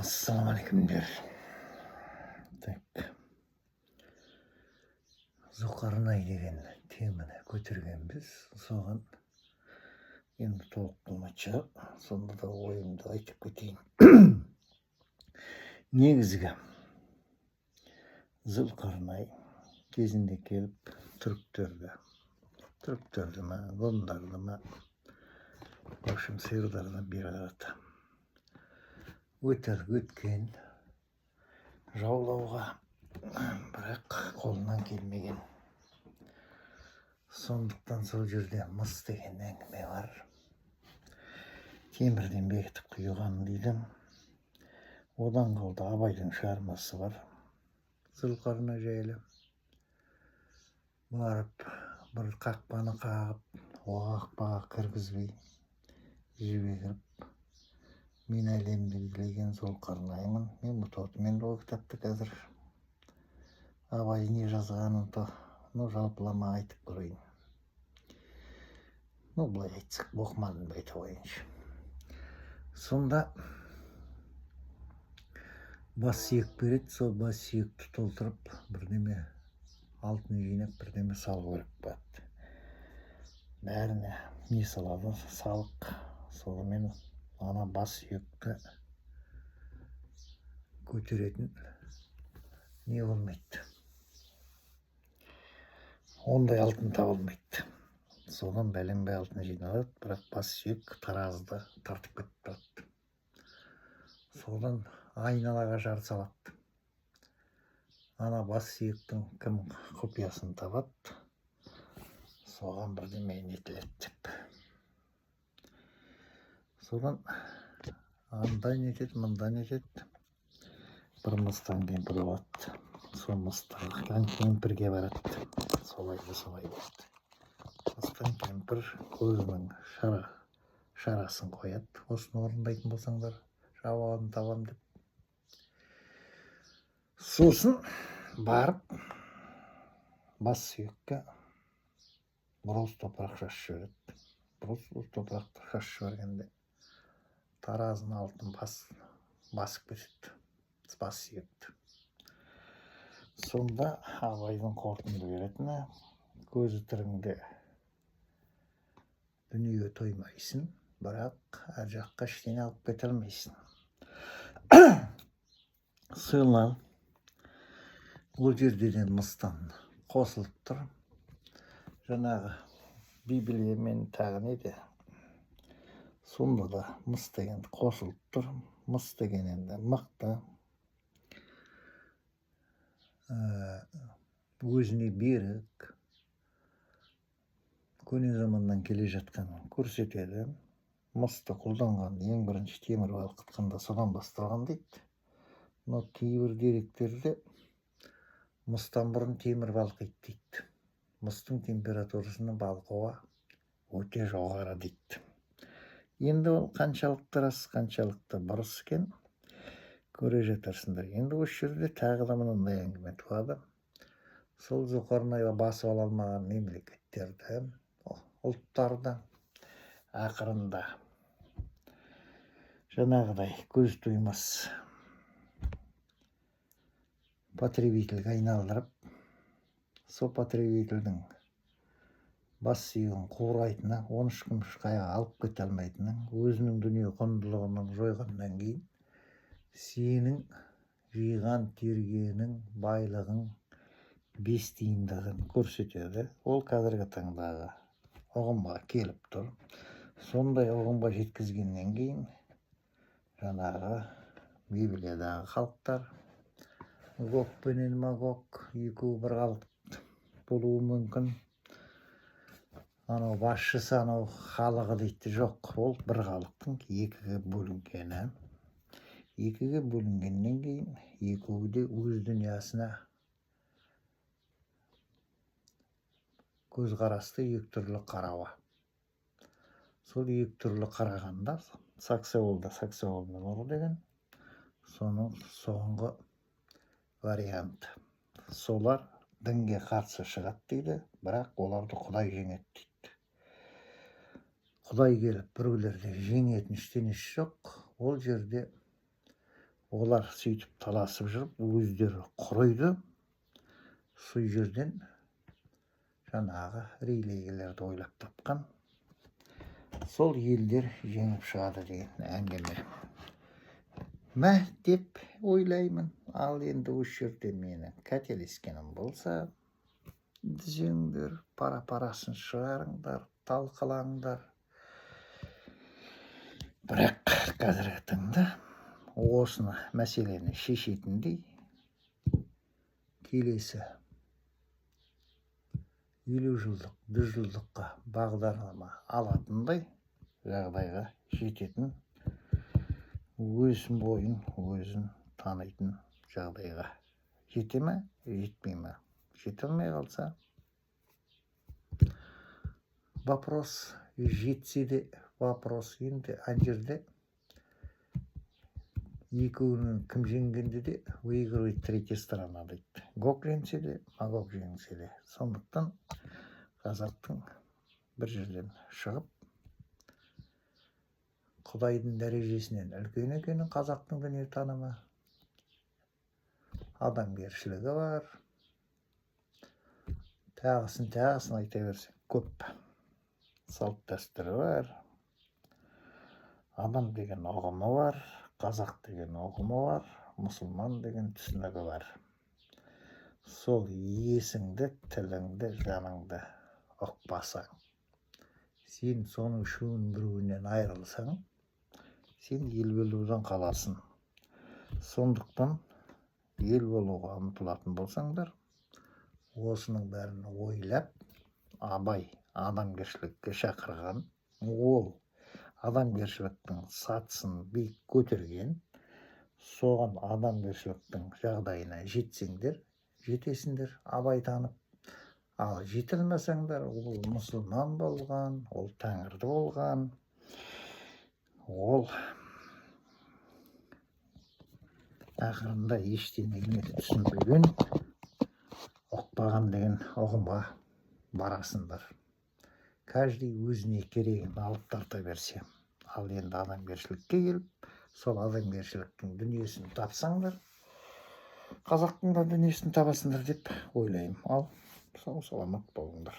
Ассалаумағалейкумдер. Так, Зұлқарнай деген теманы көтергенбіз. Соған енді толық қылмайша, сонда да ойымды айтып кетейін. Негізгі Зұлқарнай кезінде келіп түріктерді ма, ғұндарды ма, в общем, сиырдарды бері қарады. Өткен жаулауға бірақ қолынан келмеген. Сондықтан сол жерде мыс деген әңгіме бар. Темірден бекітіп құйған дейді. Одан қалды Абайдың шығармасы бар. Зұлқарнай жайлы. Барып, бір қақпаны қағып, о қақпаға кіргізбей жіберіп, мен әлемді билеген Зұлқарнаймын. Мен бұтотымен ол кітапты қазір Абай не жазғанын жалпылама айтып көрейін. Былай айтсақ, оқымадым ба айта қойыншы. Сонда бас сүйек береді, сол бас сүйекті толтырып, бірдеме алтын жинап, бірдеме салу керек болады. Бәріне не салады? Салық. Сонымен ана бас сүйекті көтеретін не болмайды. Ондай алтын табылмайды. Содан бәленбай алтын жиналады, бірақ бас сүйек таразыда тартып кетіп тұрады. Содан айналаға жар салады. Ана бас сүйектің кім құпиясын табады, соған бірдеме нетіледі деп. Содан анда нетеді, мында нетеді. Бір мыстан кемпір болады. Сол мыстан кемпірге барады. Солай дейді. Мыстан кемпір көзінің шарасын қояды. Осыны орындайтын болсаңдар, жауабын табам деп. Сосын барып бас сүйекке бұрыс топырақ шашып жібереді. Бұрыс топырақты шашып жібергенде таразыны алтын басып кетеді. Бас сүйекті. Сонда Абайдың қорытынды беретіні: көзі тіріңде дүние тоймайсың, бірақ әр жаққа ештеңе алып кете алмайсың. Сыйлар ол жерден мыстан қосылып тұр. Жаңағы Библия мен тағы неде? Сонда да мыс деген қосылып тұр. Мыс деген енді мықты. Өзіне берік. Көне заманнан келе жатқанын көрсетеді. Мысты қолданған ең бірінші темір балқытқанда содан басталған дейді. Но кейбір деректерде мыстан бұрын темір балқиды дейді. Мыстың температурасының балқуы өте жоғары дейді. Енді ол қаншалықты рас, қаншалықты бұрыс екен көре жатарсыңдар. Енді осы жерде тағы да мынандай әңгіме туады. Сол Зұлқарнайға басып ала алмаған мемлекеттерді, ұлттарды ақырында жаңағыдай көз тоймас потребительге айналдырып, сол потребительдің бас сүйегін қуырайтыны, 13 күміс қаяға алып кете алмайтыны, өзінің дүние құндылығының жойғаннан кейін сенің жиған тергенің байлығың 5 тиындығын көрсетеді. Ол қазіргі таңдағы ұғымға келіп тұр. Сондай ұғымға жеткізгеннен кейін жаңағы Библиядағы халықтар Гог пенен Магог екеуі бір халық болуы мүмкін. Анау басшысы, анау халығы дейді. Жоқ, ол бір халықтың екіге бөлінгені. Екіге бөлінгеннен кейін екеуі де өз дүниясына көзқарасты екі түрлі қарауы. Сол екі түрлі қарағанда саксауылдың ұры деген соның соңғы вариант. Солар дінге қарсы шығады дейді, бірақ оларды Құдай жеңеді дейді. Құдай келіп біреулерді жеңетін ештеңесі жоқ. Ол жерде Олар сөйтіп таласып жүріп, өздері құрайды. Сол жерден жаңағы религияларды ойлап тапқан. Сол елдер жеңіп шығады деген әңгіме. Мә деп ойлаймын. Ал енді осы жерде менің қателескенім болса, түзеңдер, пара-парасын шығарыңдар, талқылаңдар. Бірақ қазіргі таңда осыны мәселені шешетіндей келесі 50 жылдық, 100 жылдыққа бағдарлама алатындай жағдайға жететін, өз бойын өзін танитын жағдайға жете ме, жетпей ме? Жете алмай қалса, вопрос, жетсе де вопрос. Енді ана жерде екеуінің кім жеңгенде де выигрывает третья сторона дейді. Гог жеңсе де, Магог жеңсе де. Сондықтан қазақтың бір жерден шығып, Құдайдың дәрежесінен үлкен екенін қазақтың дүниетанымы, адамгершілігі бар. Тағысын айта берсек көп. Салт дәстүрі бар. Адам деген ұғымы бар. Қазақ деген ұғымы бар. Мұсылман деген түсінігі бар. Сол есіңді, тіліңді, жаныңды ұқпасаң, сен соның үшеуінің біреуінен айырылсаң, сен ел болудан қаласың. Сондықтан ел болуға ұмтылатын болсаңдар, осының бәрін ойлап, Абай адамгершілікке шақырған, ол адамгершіліктің сатысын биік көтерген, соған адамгершіліктің жағдайына жетсеңдер, жетесіңдер Абай танып. Ал жете алмасаңдар, ол мұсылман болған, ол тәңірді болған, ол ақырында ештеңені түсінбеген, ұқпаған деген ұғымға барасыңдар. Каждый өзіне керегін алып тарта берсе. Ал енді адамгершілікке келіп, сол адамгершіліктің дүниесін тапсаңдар, қазақтың да дүниесін табасыңдар деп ойлаймын. Ал сау саламат болыңдар.